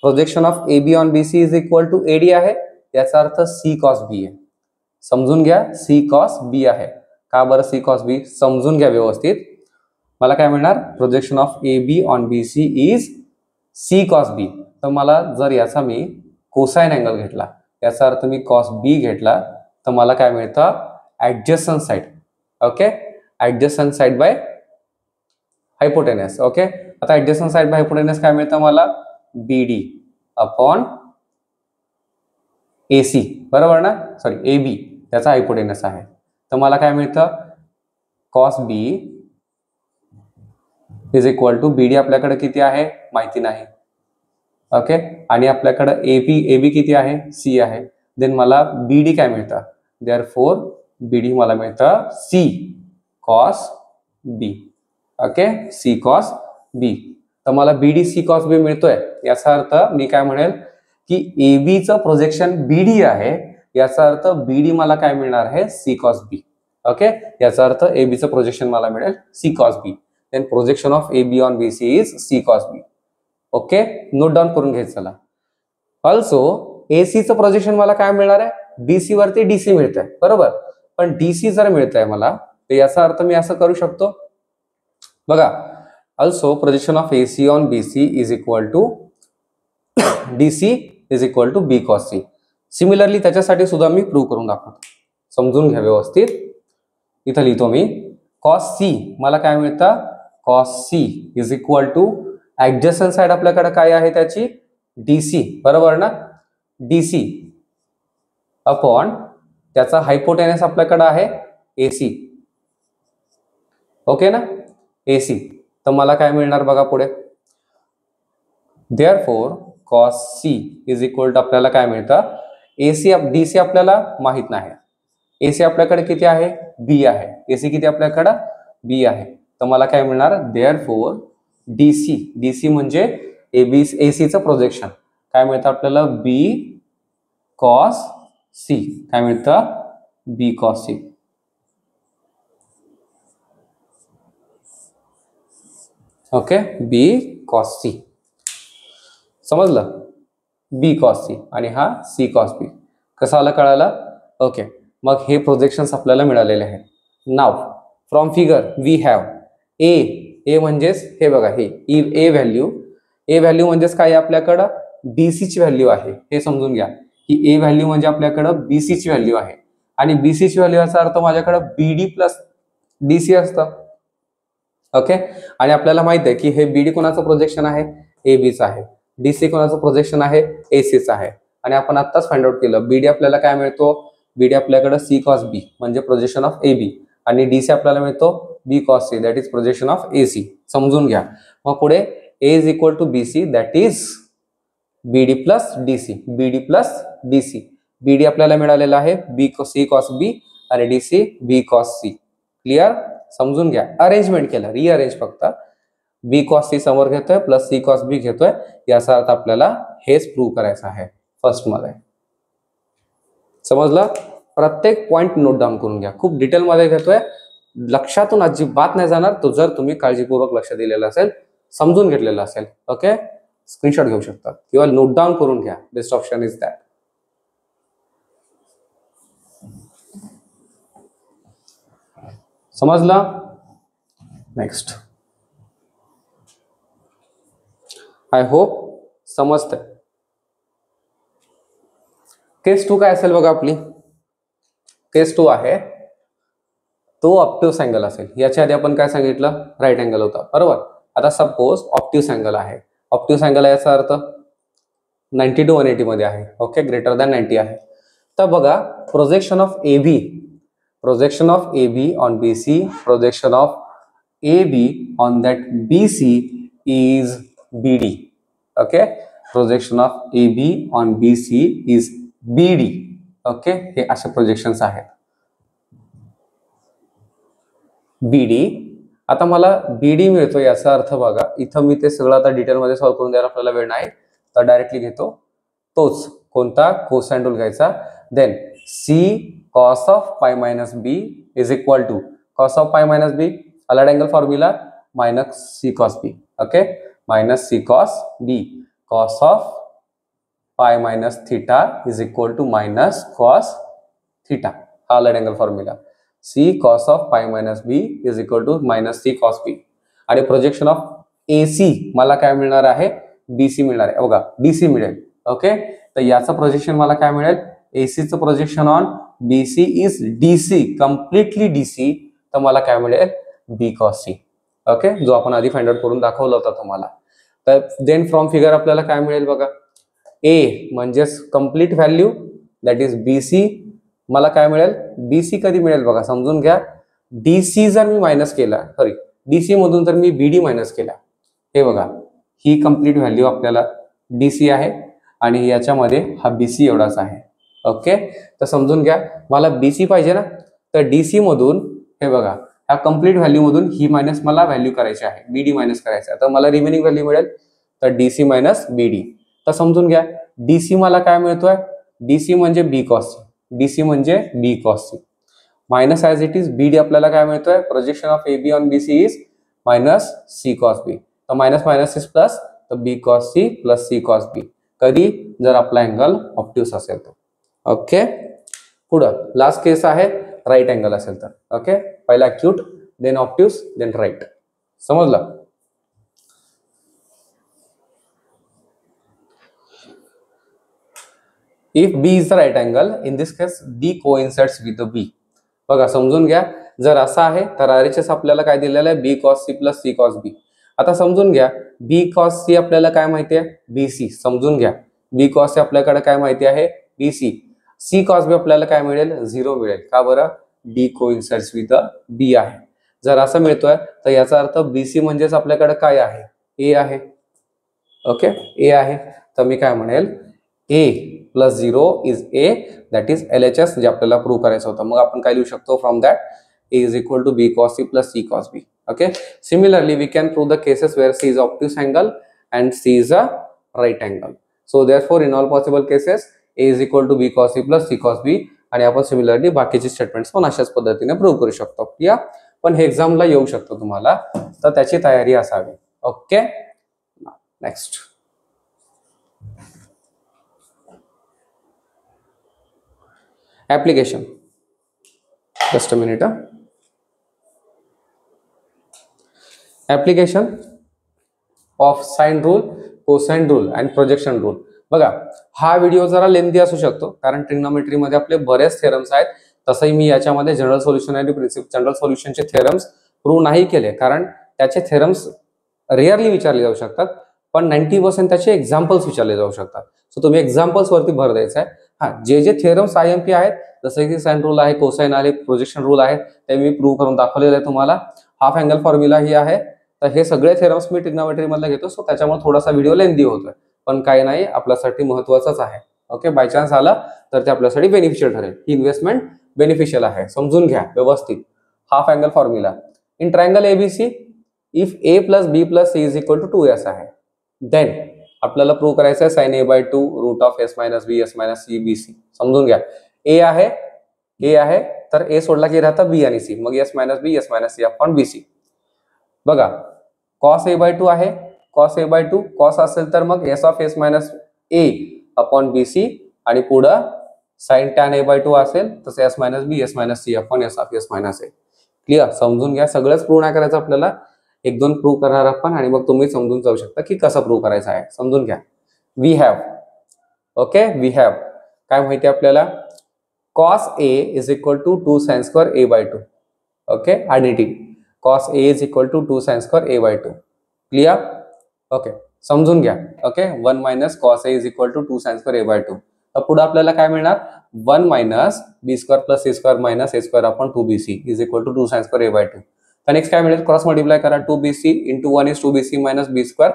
Projection of AB on BC is equal to AD आहे. याचा अर्थ C cos B आहे. समजून घ्या, C cos B आहे. का बरं C cos B? समजून घ्या व्यवस्थित. मला काय मिळणार, projection of AB on BC is C cos B. तर मला जर याचा मी कोसाइन अँगल घेतला, याचा अर्थ मी cos B घेतला, तर मला काय मिळतं, adjacent side. Okay, adjacent side by hypotenuse. Okay, आता ऍडजस्टंट साइड बाय हायपोटेनस काय मिळतं मला, BD अपॉन AC. बरोबर ना, सॉरी AB त्याचा हायपोटेनस आहे. तर मला काय मिळतं, cos B is equal to BD आपल्याकडे किती आहे माहिती नाही. ओके, आणि आपल्याकडे AB किती आहे, C आहे. देन मला BD काय मिळतं, देअरफॉर BD मला मिळतं C cos B. Okay, C cos B. तर मला BD C cos B मिळतोय. याचा अर्थ मी काय म्हणेल की AB चं प्रोजेक्शन BD आहे. याचा अर्थ BD मला काय मिळणार आहे, C cos B. ओके, याचा अर्थ AB चं प्रोजेक्शन मला मिळेल C cos B. Then projection of AB on BC is C cos B. Okay, note down करून घ्यायचं चला. ऑल्सो AC चं प्रोजेक्शन मला काय मिळणार आहे, BC वरती DC मिळतंय. बरोबर, पण DC जर मिळतंय मला, तर याचा अर्थ मी असं करू शकतो बघा. Also projection of AC on BC is equal to DC is equal to B cos C. Similarly त्याच्यासाठी सुद्धा मी प्रूव्ह करून दाखवतो. समजून घ्या व्यवस्थित. इथं लिहितो मी cos C मला काय मिळतं, cos C is equal to adjacent side आपल्याकडे काय आहे त्याची, DC. बरोबर ना, DC अपॉन त्याचा हायपोटेनस आपल्याकडे आहे AC. ओके ना, AC. तर मला काय मिळणार बघा पुढे, therefore cos C is equal to आपल्याला काय मिळतं, DC आपल्याला माहित नाही. AC आपल्याकडे किती आहे, B आहे. AC किती आपल्याकडे, B आहे. तर मला काय मिळणार, देअरफॉर DC म्हणजे एसीचं प्रोजेक्शन काय मिळतं आपल्याला, बी कॉस सी. काय मिळतं, B cos C. Okay, B cos C. समजलं, बी कॉस सी आणि हा सी कॉस बी. कसं आलं, कळालं? ओके, मग हे प्रोजेक्शन्स आपल्याला मिळालेले आहेत. Now from figure we have A म्हणजेच हे बघा, हे ए व्हॅल्यू म्हणजेच काय आपल्याकडं, बीसी ची व्हॅल्यू आहे. हे समजून घ्या की ए व्हॅल्यू म्हणजे आपल्याकडं बीसी ची व्हॅल्यू आहे आणि बीसी ची व्हॅल्यू याचा अर्थ माझ्याकडं बीडी प्लस डीसी असतं. ओके, आणि आपल्याला माहित आहे की हे बीडी कोणाचं प्रोजेक्शन आहे, एबीचं आहे. डीसी कोणाचं प्रोजेक्शन आहे, एसीचं आहे. आणि आपण आत्ताच फाइंड आउट केलं, बीडी आपल्याला काय मिळतो, बीडी आपल्याकडं सी कॉस बी म्हणजे प्रोजेक्शन ऑफ एबी आणि डीसी आपल्याला मिळतो B cos C that is projection of AC. समजून घ्या. मग पुढे A is equal to BC that is BD plus DC. BD plus DC. BD आपल्याला मिळालेला आहे बी सी कॉस बी आणि DC B cos C. Clear? समजून घ्या. अरेंजमेंट केलं, रिअरेंज फक्त. बी कॉस सी समोर घेतोय प्लस सी कॉस बी घेतोय, याचा अर्थ आपल्याला हेच प्रूव्ह करायचं आहे फर्स्ट मध्ये. समजलं? प्रत्येक पॉइंट नोट डाऊन करून घ्या. खूप डिटेल मध्ये घेतोय, लक्षातून अजिबात नाही जाणार तो जर तुम्ही काळजीपूर्वक लक्ष दिलेलं असेल, समजून घेतलेलं असेल. ओके, स्क्रीनशॉट घेऊ शकता किंवा नोट डाऊन करून घ्या. Best option is that. समजलं? नेक्स्ट. आय होप समजतंय. केस 2 काय असेल बघा आपली. केस 2 आहे तो ऑप्टिव्ह अँगल असेल. याच्या आधी आपण काय सांगितलं, राईट अँगल होता, बरोबर. आता सपोज ऑप्टिव्ह अँगल आहे. ऑप्टिव्ह अँगल याचा अर्थ 90 to 180 मध्ये आहे. ओके, ग्रेटर दॅन 90 आहे. तर बघा, projection of AB on BC, projection of AB on that BC is BD. Okay, projection of AB on BC is BD. Okay, हे असे प्रोजेक्शन्स आहेत. बीडी. आता मला बीडी मिळतो याचा अर्थ बघा, इथं मी ते सगळं आता डिटेलमध्ये सॉल्व्ह करून द्यायला आपल्याला वेळ नाही, तर डायरेक्टली घेतो तोच कोणता, कोसाइन रूल घ्यायचा. Then C cos of pi minus B is equal to cos of pi minus B, alert angle formula minus C cos B. Okay, minus C cos B. Cos of pi minus theta is equal to minus cos theta, हा alert angle formula. C cos of pi minus B is equal to minus C cos B. आणि प्रोजेक्शन ऑफ एसी मला काय मिळणार आहे, बीसी मिळणार आहे. बघा, डीसी मिळेल. ओके, तर याचं प्रोजेक्शन मला काय मिळेल, एसीचं projection on BC is DC, completely DC. तर मला काय मिळेल, बी कॉस सी. ओके, जो आपण आधी फाइंड आउट करून दाखवला होता तुम्हाला. तर देन फ्रॉम फिगर आपल्याला काय मिळेल बघा, ए म्हणजेच complete value that is BC. मला काय मिळेल, बीसी कधी मिळेल बघा, समजून घ्या. डीसी जर मी मायनस केला, सॉरी डीसी मधून जर मी बीडी मायनस केला, हे बघा ही कम्प्लीट व्हॅल्यू आपल्याला डीसी आहे आणि याच्यामध्ये हा बीसी एवढाच आहे. ओके, तर समजून घ्या, मला बीसी पाहिजे ना, तर डीसी मधून हे बघा ह्या कम्प्लीट व्हॅल्यू मधून ही मायनस मला व्हॅल्यू करायची आहे, बीडी मायनस करायचं आहे. तर मला रिमेनिंग व्हॅल्यू मिळेल तर डीसी मायनस बीडी. तर समजून घ्या, डीसी मला काय मिळतोय, डीसी म्हणजे बी कॉस सी. डीसी म्हणजे B cos C minus as it is BD आपल्याला काय मिळतोय, projection of AB on BC is minus C cos B. तर मायनस मायनस इज प्लस, तर B cos C plus C cos B. कधी, जर आपला अँगल ऑप्टिव्ह असेल तर. ओके, पुढं लास्ट केस आहे राईट अँगल असेल तर. ओके, पहिला acute, then obtuse, then right. समजलं? If B is the right angle, in this case D coincides with B. बघा, समजून घ्या, जर असा आहे तर RHS आपल्याला काय दिलेलं आहे, B cos C plus C cos B. आता समजून घ्या, बी कॉस सी आपल्याला काय माहिती आहे, बीसी. समजून घ्या, बी कॉस सी आपल्याकडे काय माहिती आहे, बीसी. सी कॉस बी आपल्याला काय मिळेल, 0 मिळेल. का बरं, डी कोइन्साइड्स विथ बी आहे. जर असं मिळतोय तर याचा अर्थ बीसी म्हणजेच आपल्याकडे काय आहे, ए आहे. ओके, ए आहे. तर मी काय म्हणेल, A plus 0 is A, that is LHS, जे आपल्याला प्रूव्ह करायचं होतं. मग आपण काय लिहू शकतो, from that A is equal to B cos C plus C cos B. Okay, similarly we can prove the cases where C is obtuse angle and C is a right angle. So therefore in all possible cases A is equal to B cos C plus C cos B, आणि आपण सिमिलरली बाकीचे स्टेटमेंट्स पण अशाच पद्धतीने प्रूव्ह करू शकतो. या पण हे एक्झामला येऊ शकतो तुम्हाला, तर त्याची तयारी असावी. Okay, next. Application. Just a minute. Application of sine rule, cosine rule and projection rule. बघा, हा व्हिडिओ जरा लेंथी असू शकतो कारण ट्रिग्नोमेट्री मध्ये आपले बरेच थेरम्स आहेत. तसंही मी याच्यामध्ये जनरल सोल्युशन आणि जनरल सोल्युशनचे थेरम्स प्रूव्ह नाही केले कारण त्याचे थेरम्स रेअरली विचारले जाऊ शकतात, पण 90% त्याचे एक्झाम्पल्स विचारले जाऊ शकतात. सो तुम्ही एक्झाम्पल्स वरती भर द्यायचा आहे. हा, जे थेरम्स IMP आहेत, जसं की साइन रूल आहे, कोसाइन आहे, प्रोजेक्शन रूल आहे, ते मी प्रूव्ह करून दाखवलेलं आहे तुम्हाला. हाफ अँगल फॉर्म्युला ही आहे. तर हे सगळे थेरम्स मी ट्रिग्नोमेट्री मधले घेतो, सो त्याच्यामुळे थोडासा व्हिडिओ लेंथी होतोय, पण काही नाही, आपल्यासाठी महत्त्वाचंच आहे. ओके, बाय चान्स आला तर ते आपल्यासाठी बेनिफिशियल ठरेल. ही इन्व्हेस्टमेंट बेनिफिशियल आहे, समजून घ्या व्यवस्थित. Half angle formula in triangle ABC if A plus B plus C is equal to 2S आहे, देन आपल्याला प्रूव्ह करायचं आहे sin A/2 root of S minus B S minus C BC. समजून घ्या, A आहे तर A सोडला की राहतं B आणि C, मग S minus B S minus C upon BC. बघा, cos A/2 आहे, cos A/2 cos असेल तर मग S of S minus A upon BC, आणि पुढं sin tan A/2 असेल तर S minus B S minus C upon S of S minus A. Clear? समजून घ्या, सगळंच प्रूव्ह नाही करायचं आपल्याला, एक दोन प्रूव्ह करणार आपण आणि मग तुम्ही समजून जाऊ शकता की कसं प्रूव्ह करायचं आहे. समजून घ्या. We have, okay, we have काय माहिती आपल्याला, cos A is equal to 2 sin square A/2. Okay, identity cos A is equal to 2 sin square A/2. Clear? Okay, समजून घ्या. Okay, 1 minus cos A is equal to 2 sin square A/2. तर पुढे आपल्याला काय मिळणार, 1 मायनस B square plus C square minus A square upon 2BC is equal to 2 sin square A/2. तर नेक्स्ट काय मिळेल, क्रॉस मल्टिप्लाय करा, 2BC into 1 is 2BC minus B square,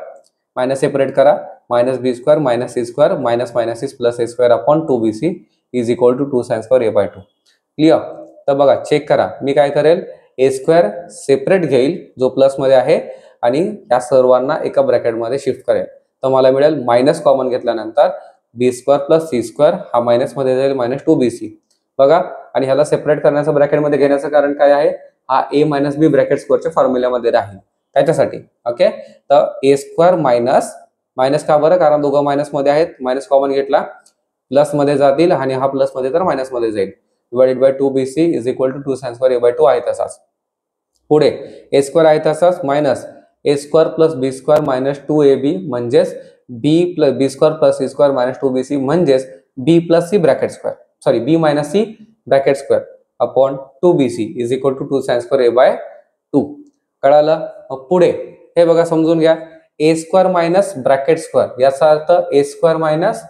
minus separate करा, minus B square minus C square minus minus C plus A square upon 2BC is equal to 2 sin square A/2. Clear? तर बघा, चेक करा, मी काय करेल, A स्क्वेअर सेपरेट घेईल जो प्लस मध्ये आहे आणि या सर्वांना एका ब्रॅकेट मध्ये शिफ्ट करेल. तर मला मिळेल मायनस कॉमन घेतल्यानंतर B square plus C square हा मायनस मध्ये जाईल मायनस 2BC. बघा, आणि ह्याला सेपरेट करण्याचं ब्रॅकेट मध्ये घेण्याचं कारण काय आहे, हा A मायनस B ब्रॅकेट स्क्वेअरच्या फॉर्म्युल्यामध्ये राहील त्याच्यासाठी. ओके, तर A स्क्वेअर मायनस मायनस का बरं, कारण दोघं मायनस मध्ये आहेत, मायनस कॉमन घेतला, प्लस मध्ये जातील आणि हा प्लस मध्ये तर मायनस मध्ये जाईल, divided by 2BC is equal to 2 sin square A/2 आहे तसाच. पुढे A स्क्वेअर आहे तसाच minus A square plus B square minus 2AB म्हणजेच B square plus C square minus 2BC म्हणजेच B plus C bracket square, sorry B minus C bracket square upon 2BC is equal to 2 sin square A/2. कळालं? पुढे हे बघा, समजून घ्या, A square minus bracket square, याचा अर्थ A square minus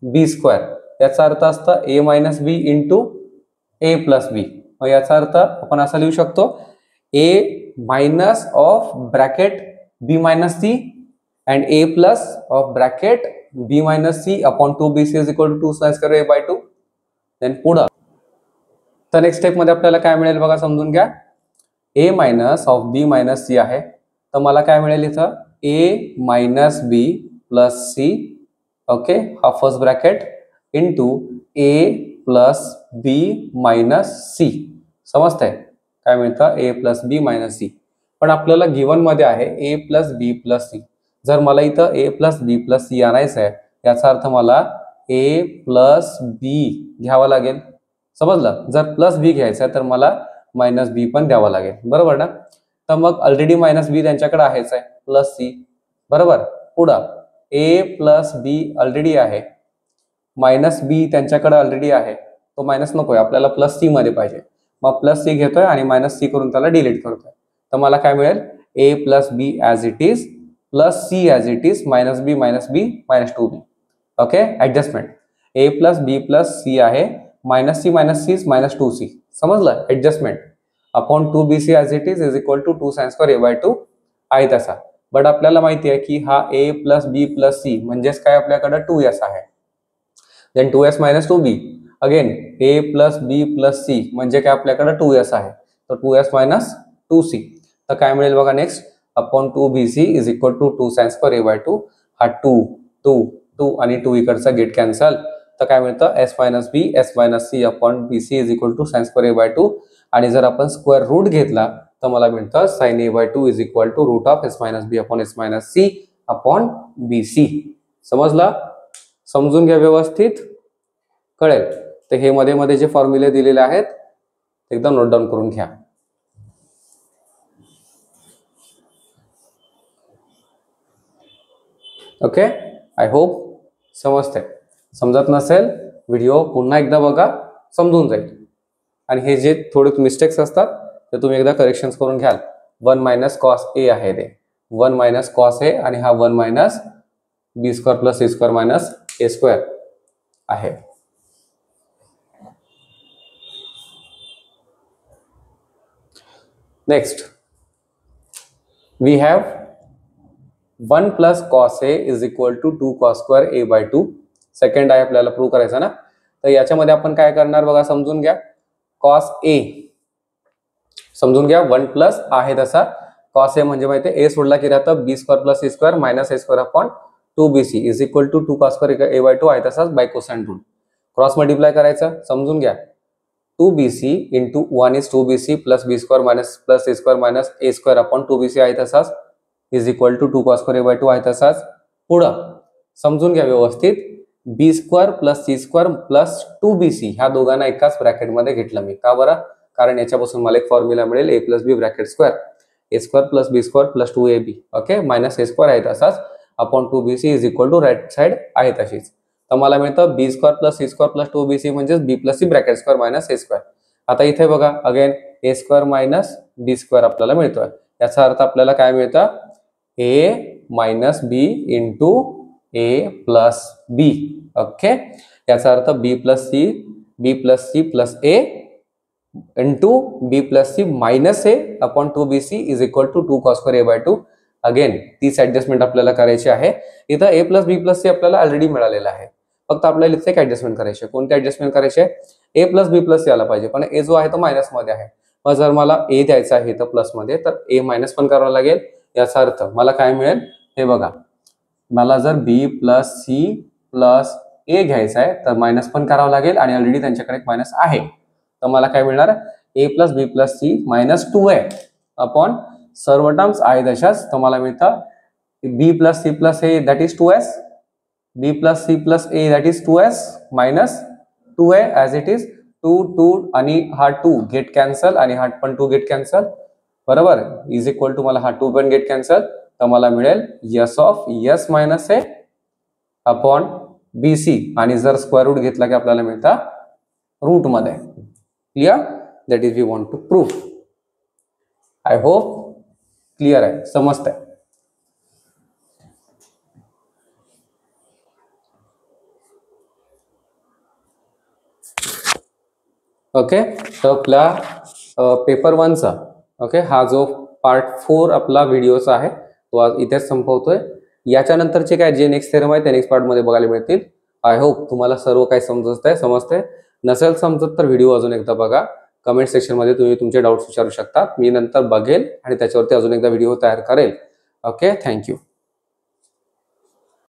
B square, याचा अर्थ असतं A minus B into A plus B. मग याचा अर्थ आपण असा लिहू शकतो, A minus of bracket B minus C and A plus of bracket B minus C upon 2BC is equal to 2 sin square A/2. then पुढं तर नेक्स्ट स्टेप मध्ये आपल्याला काय मिळेल बघा, समजून घ्या, A minus of B minus C आहे, तर मला काय मिळेल इथं, A minus B plus C, okay, हा first bracket into A plus B minus C. समजतंय काय मिळतं, A plus B minus C. पण आपल्याला गिवन मध्ये आहे A plus B plus C. जर मला इथं A plus B plus C आणायचं आहे, याचा अर्थ मला A प्लस B घ्यावा लागेल. समजलं? जर प्लस B घ्यायचं आहे तर मला मायनस B पण द्यावा लागेल, बरोबर ना? तर मग ऑलरेडी मायनस B त्यांच्याकडे आहेच आहे, प्लस C, बरोबर. पुढं A प्लस B ऑलरेडी आहे, मायनस B त्यांच्याकडे ऑलरेडी आहे, तो मायनस नकोय आपल्याला, प्लस C मध्ये पाहिजे. मग प्लस C घेतोय आणि मायनस C करून त्याला डिलीट करतोय. तर मला काय मिळेल, A plus B as it is plus C as it is minus B minus 2B. Okay, adjustment, A plus B plus C आहे, मायनस C मायनस 2C. समजलं? Adjustment upon 2BC as it is equal to 2 sin square A/2 आहे तसा. बट आपल्याला माहिती आहे की हा A plus B plus C म्हणजेच काय, आपल्याकडे 2S आहे, then 2S minus 2B. Again A plus B plus C म्हणजे काय, आपल्याकडे 2S आहे, तर 2S मायनस 2C. तर काय मिळेल बघा, next upon 2bc is equal to 2 sine square a by 2. हा 2 आणि 2 इकडचा गेट कॅन्सल, तर काय मिळतं s minus B S minus C upon bc is equal to sine square a by 2. आणि जर आपण स्क्वेअर रूट घेतला तर मला मिळतं sine a by 2 is equal to root of s minus B upon s minus C upon bc. समजला? समजून घ्या व्यवस्थित, कळेल. तर हे मध्ये मध्ये जे फॉर्म्युले दिलेले आहेत एकदम नोट डाऊन करून घ्या. ओके, आय होप समजते. समजत नसेल व्हिडिओ पुन्हा एकदा बघा, समजून जाईल. आणि हे जे थोडे मिस्टेक्स असतात ते तुम्ही एकदा करेक्शन्स करून घ्याल. 1 मायनस कॉस ए आहे ते 1 मायनस कॉस ए आणि हा 1 minus B square plus C square minus A square आहे. Next we have 1 plus cos A is equal to 2 cos square A by 2. Second आहे आपल्याला प्रूव्ह करायचा ना. तर याच्यामध्ये आपण काय करणार बघा, समजून घ्या. कॉस ए समजून घ्या, 1 प्लस आहे तसा कॉस ए म्हणजे माहिती ए सोडला की राहतं B square plus C square minus A square upon 2bc is equal to 2 cos square A by 2 आहे तसाच by cosine rule. Cross multiply करायचं, समजून घ्या. 2bc into 1 is 2bc plus B square minus plus A square minus A square upon 2bc आहे तसाच is equal to 2 cos square A by 2 आहे तसाच. पुढं समजून घ्या व्यवस्थित, B square plus C square plus 2bc ह्या दोघांना एकाच ब्रॅकेटमध्ये घेतलं मी. का बरं? कारण याच्यापासून मला एक फॉर्म्युला मिळेल A plus B bracket square A square plus B square plus 2ab. Okay, minus A square आहे तसाच upon 2bc is equal to right side आहे तशीच. तर मला मिळतं B square plus C square plus 2bc म्हणजेच B plus C bracket square minus A square. आता इथे बघा again A square minus B square आपल्याला मिळतोय. याचा अर्थ आपल्याला काय मिळतं, A minus B into A plus B. Okay, याचा अर्थ B plus C plus A into B plus C minus A upon 2bc is equal to 2 cos square A by 2. Again तीच ऍडजस्टमेंट आपल्याला करायची आहे. इथं A plus B plus C आपल्याला ऑलरेडी मिळालेलं आहे, फक्त आपल्याला इथे एक ऍडजस्टमेंट करायची आहे. कोणती ऍडजस्टमेंट करायची आहे? ए प्लस बी प्लस सी आला पाहिजे, पण ए जो आहे तो मायनस मध्ये आहे. मग जर मला ए द्यायचा आहे तर प्लस मध्ये, तर ए मायनस पण करावं लागेल. याचा अर्थ मला काय मिळेल हे बघा, मला जर बी प्लस सी प्लस ए घ्यायचा आहे तर मायनस पण करावं लागेल आणि ऑलरेडी त्यांच्याकडे एक मायनस आहे. तर मला काय मिळणार, A plus B plus C minus 2a upon सर्व टर्म्स आहे तशाच. तर मला मिळतं B plus C plus A that is 2s, B plus C plus A that is 2s minus 2a as it is 2 आणि हा 2 गेट कॅन्सल आणि हा पण 2 गेट कॅन्सल, बरोबर. इज इक्वल टू मला हा 2 पण गेट कॅन्सल. तर मला मिळेल S of S minus A upon B C. आणि जर स्क्वेअर रूट घेतला की आपल्याला मिळतं रूट मध्ये. Clear? That is we want to prove. I hope clear आहे, समजतंय. ओके, तर आपला पेपर 1चा ओके हा जो पार्ट 4 आपला व्हिडिओचा आहे तो आज इथेच संपवतोय. याच्यानंतरचे काय जे नेक्स्ट थेरम आहे ते नेक्स्ट पार्ट मध्ये बघायला मिळतील. आय होप तुम्हाला सर्व काही समजतंय. नसेल समजत तर व्हिडिओ अजून एकदा बघा. कमेंट सेक्शन मध्ये तुम्ही तुमचे डाऊट्स विचारू शकता. मी नंतर बघेल आणि त्याच्यावरती अजून एकदा व्हिडिओ तयार करेल. Okay, thank you.